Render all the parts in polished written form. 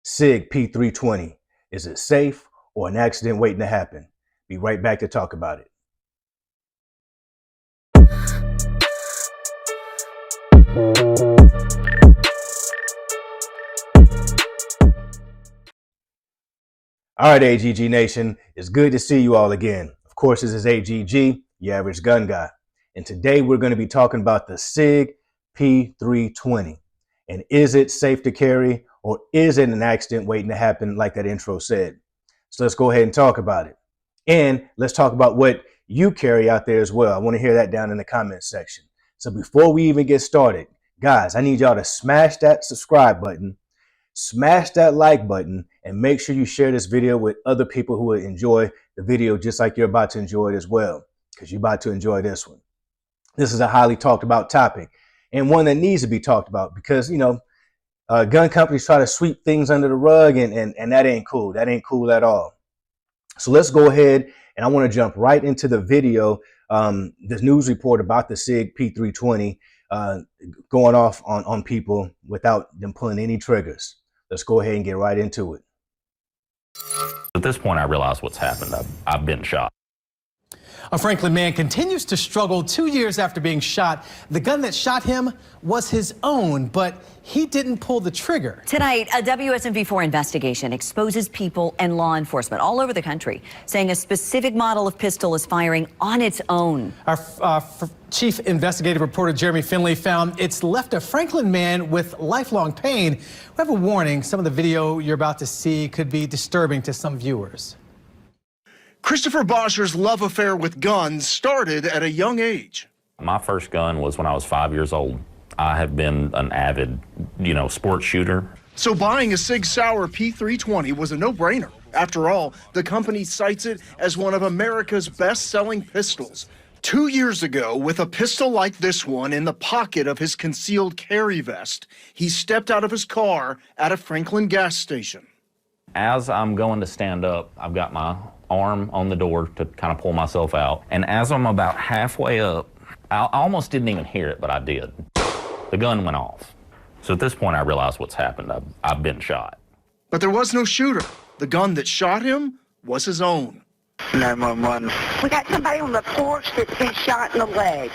SIG P320. Is it safe or an accident waiting to happen? Be right back to talk about it. All right, AGG Nation, it's good to see you all again. Of course, this is AGG, your average gun guy. And today we're going to be talking about the SIG P320. And is it safe to carry, or is it an accident waiting to happen like that intro said? So let's go ahead and talk about it. And let's talk about what you carry out there as well. I want to hear that down in the comments section. So before we even get started, guys, I need y'all to smash that subscribe button, smash that like button, and make sure you share this video with other people who will enjoy the video just like you're about to enjoy it as well, because you're about to enjoy this one. This is a highly talked about topic, and one that needs to be talked about because, you know, gun companies try to sweep things under the rug, and that ain't cool. That ain't cool at all. So let's go ahead, and I want to jump right into the video, this news report about the SIG P320 going off on people without them pulling any triggers. Let's go ahead and get right into it. At this point, I realize what's happened. I've been shot. A Franklin man continues to struggle 2 years after being shot. The gun that shot him was his own, but he didn't pull the trigger. Tonight, a WSMV4 investigation exposes people and law enforcement all over the country saying a specific model of pistol is firing on its own. Our chief investigative reporter Jeremy Finley found it's left a Franklin man with lifelong pain. We have a warning. Some of the video you're about to see could be disturbing to some viewers. Christopher Boscher's love affair with guns started at a young age. My first gun was when I was 5 years old. I have been an avid, sports shooter. So buying a SIG Sauer P320 was a no-brainer. After all, the company cites it as one of America's best-selling pistols. 2 years ago, with a pistol like this one in the pocket of his concealed carry vest, he stepped out of his car at a Franklin gas station. As I'm going to stand up, I've got my arm on the door to kind of pull myself out. And as I'm about halfway up, I almost didn't even hear it, but I did. The gun went off. So at this point, I realized what's happened. I've been shot. But there was no shooter. The gun that shot him was his own. 911. We got somebody on the porch that's been shot in the leg.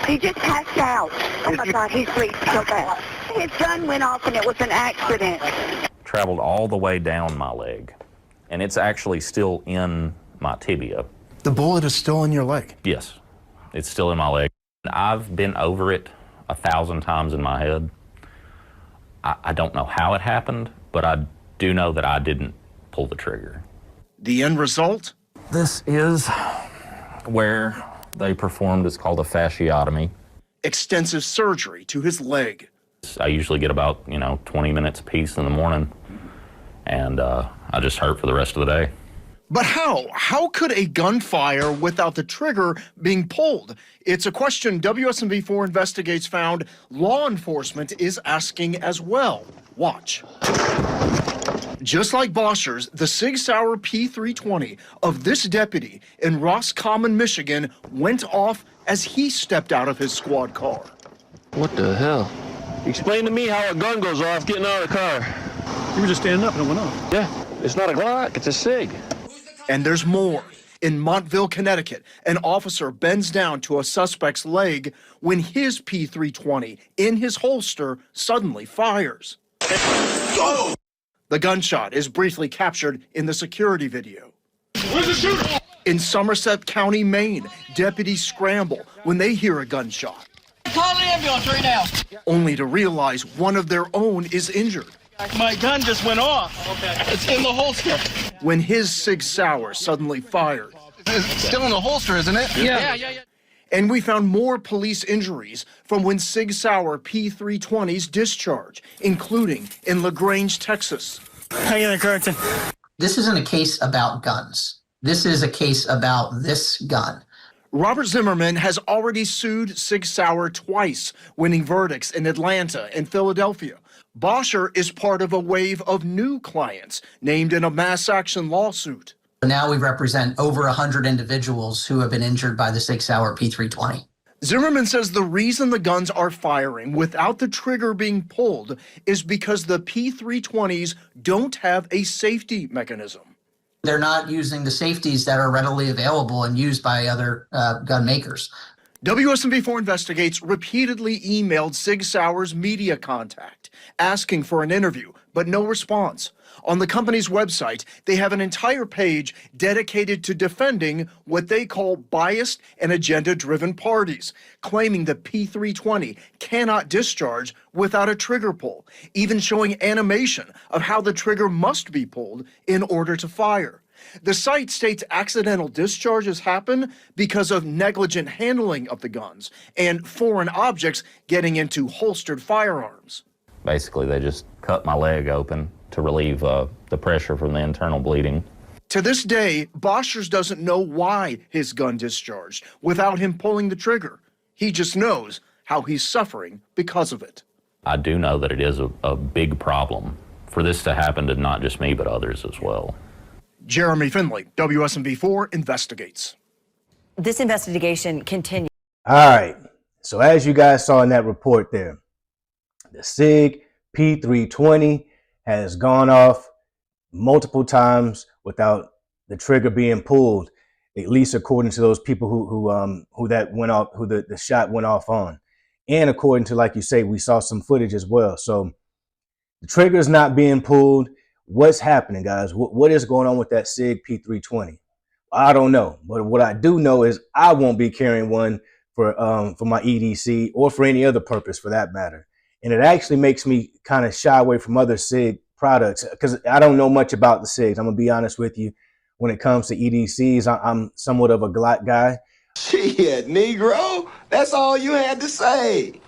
He just passed out. Oh my God, he's bleeding so bad. His gun went off and it was an accident. Traveled all the way down my leg, and it's actually still in my tibia. The bullet is still in your leg? Yes, it's still in my leg. I've been over it 1,000 times in my head. I don't know how it happened, but I do know that I didn't pull the trigger. The end result? This is where they performed, it's called a fasciotomy. Extensive surgery to his leg. I usually get about, 20 minutes apiece in the morning, and I just hurt for the rest of the day. But how? How could a gun fire without the trigger being pulled? It's a question WSMV4 Investigates found law enforcement is asking as well. Watch. Just like Boscher's, the SIG Sauer P320 of this deputy in Roscommon, Michigan, went off as he stepped out of his squad car. What the hell? Explain to me how a gun goes off getting out of the car. You were just standing up and it went off. Yeah, it's not a Glock, it's a SIG. And there's more. In Montville, Connecticut, an officer bends down to a suspect's leg when his P320 in his holster suddenly fires. Go! The gunshot is briefly captured in the security video. Where's the shooter? In Somerset County, Maine, deputies scramble when they hear a gunshot. Call the ambulance right now. Only to realize one of their own is injured. My gun just went off. Okay. It's in the holster. When his SIG Sauer suddenly fired. It's still in the holster, isn't it? Yeah. And we found more police injuries from when SIG Sauer P320s discharge, including in LaGrange, Texas. Hang in the curtain. This isn't a case about guns. This is a case about this gun. Robert Zimmerman has already sued SIG Sauer twice, winning verdicts in Atlanta and Philadelphia. Boscher is part of a wave of new clients named in a mass action lawsuit. Now we represent over 100 individuals who have been injured by the SIG Sauer P320. Zimmerman says the reason the guns are firing without the trigger being pulled is because the P320s don't have a safety mechanism. They're not using the safeties that are readily available and used by other gun makers. WSMV4 Investigates repeatedly emailed SIG Sauer's media contact, asking for an interview, but no response. On the company's website, they have an entire page dedicated to defending what they call biased and agenda-driven parties, claiming the P320 cannot discharge without a trigger pull, even showing animation of how the trigger must be pulled in order to fire. The site states accidental discharges happen because of negligent handling of the guns and foreign objects getting into holstered firearms. Basically, they just cut my leg open to relieve the pressure from the internal bleeding. To this day, Boschers doesn't know why his gun discharged without him pulling the trigger. He just knows how he's suffering because of it. I do know that it is a big problem for this to happen to not just me, but others as well. Jeremy Finley, WSMV4 Investigates. This investigation continues. All right. So as you guys saw in that report there, the SIG P320 has gone off multiple times without the trigger being pulled, at least according to those people who that went off, who the shot went off on. And according to, like you say, we saw some footage as well. So the trigger is not being pulled. What's happening, guys? What is going on with that SIG P320? I don't know, but what I do know is I won't be carrying one for my EDC or for any other purpose for that matter. And it actually makes me kind of shy away from other SIG products because I don't know much about the SIGs. I'm gonna be honest with you. When it comes to EDCs, I'm somewhat of a Glock guy. Shit, Negro, that's all you had to say.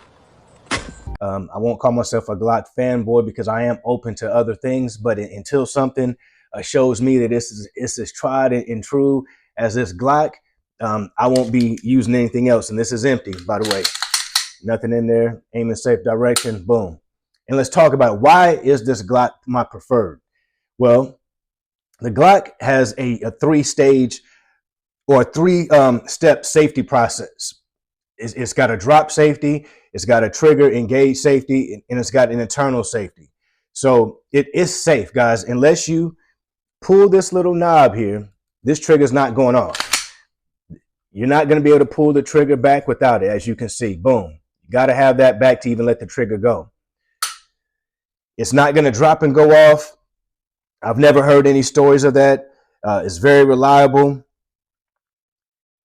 I won't call myself a Glock fanboy because I am open to other things, but until something shows me that it's as tried and true as this Glock, I won't be using anything else. And this is empty, by the way. Nothing in there, aim in safe direction, boom. And let's talk about why is this Glock my preferred? Well, the Glock has a three-stage or a three-step safety process. It's got a drop safety, it's got a trigger engage safety, and it's got an internal safety. So it is safe, guys. Unless you pull this little knob here, this trigger's not going off. You're not going to be able to pull the trigger back without it, as you can see. Boom. You got to have that back to even let the trigger go. It's not going to drop and go off. I've never heard any stories of that. It's very reliable.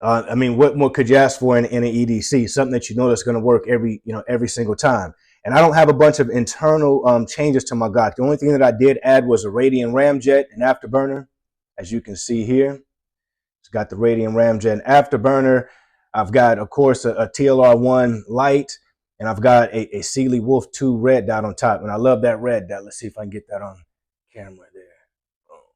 I mean, what more could you ask for in an EDC? Something that you know that's going to work every single time. And I don't have a bunch of internal changes to my Glock. The only thing that I did add was a Radian ramjet and afterburner, as you can see here. It's got the Radian ramjet and afterburner. I've got, of course, a TLR1 light, and I've got a Sealy Wolf 2 red dot on top. And I love that red dot. Let's see if I can get that on camera there. Oh.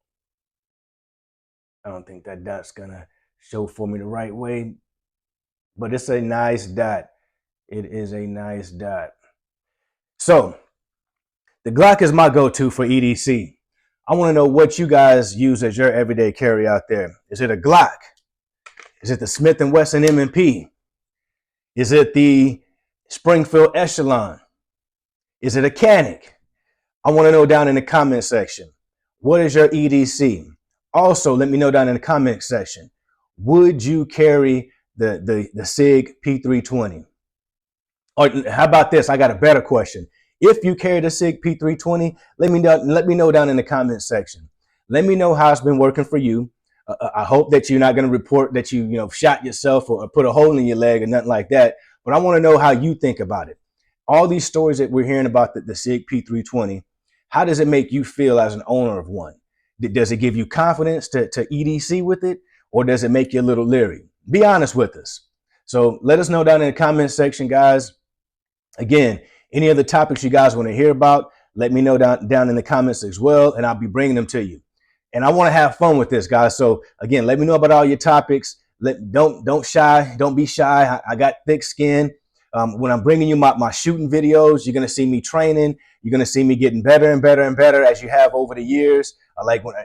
I don't think that dot's going to show for me the right way, but it's a nice dot. It is a nice dot. So the Glock is my go-to for EDC. I want to know what you guys use as your everyday carry out there. Is it a Glock? Is it the Smith & Wesson M&P? Is it the Springfield Echelon? Is it a Canic? I want to know down in the comment section. What is your EDC? Also, let me know down in the comment section. Would you carry the SIG P320? Or how about this? I got a better question. If you carry the SIG P320, let me know down in the comment section. Let me know how it's been working for you. I hope that you're not going to report that you shot yourself or put a hole in your leg or nothing like that. But I want to know how you think about it. All these stories that we're hearing about the SIG P320, how does it make you feel as an owner of one? Does it give you confidence to EDC with it? Or does it make you a little leery? Be honest with us. So let us know down in the comment section, guys. Again, any other topics you guys want to hear about, let me know down in the comments as well, and I'll be bringing them to you. And I want to have fun with this, guys. So again, let me know about all your topics. Don't be shy. I got thick skin. When I'm bringing you my shooting videos, you're going to see me training. You're going to see me getting better and better and better as you have over the years. Like when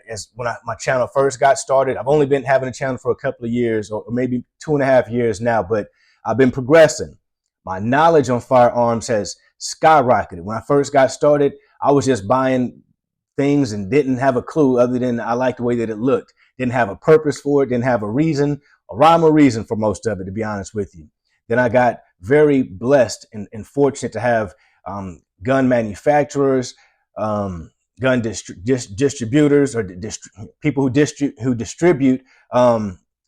my channel first got started, I've only been having a channel for a couple of years or maybe 2.5 years now, but I've been progressing. My knowledge on firearms has skyrocketed. When I first got started, I was just buying things and didn't have a clue other than I liked the way that it looked. Didn't have a purpose for it, didn't have a reason, a rhyme or reason for most of it, to be honest with you. Then I got very blessed and fortunate to have gun manufacturers, gun distributors, or people who distribute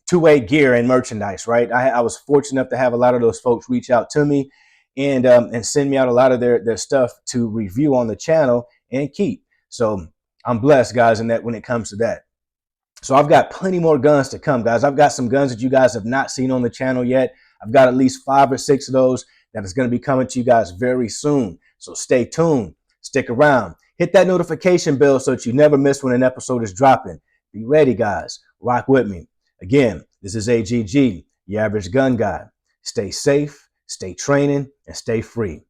two-way gear and merchandise, right? I was fortunate enough to have a lot of those folks reach out to me and send me out a lot of their stuff to review on the channel and keep. So I'm blessed, guys, in that when it comes to that. So I've got plenty more guns to come, guys. I've got some guns that you guys have not seen on the channel yet. I've got at least 5 or 6 of those that is going to be coming to you guys very soon. So stay tuned, stick around, hit that notification bell so that you never miss when an episode is dropping. Be ready, guys. Rock with me. Again, this is AGG, your average gun guy. Stay safe, stay training, and stay free.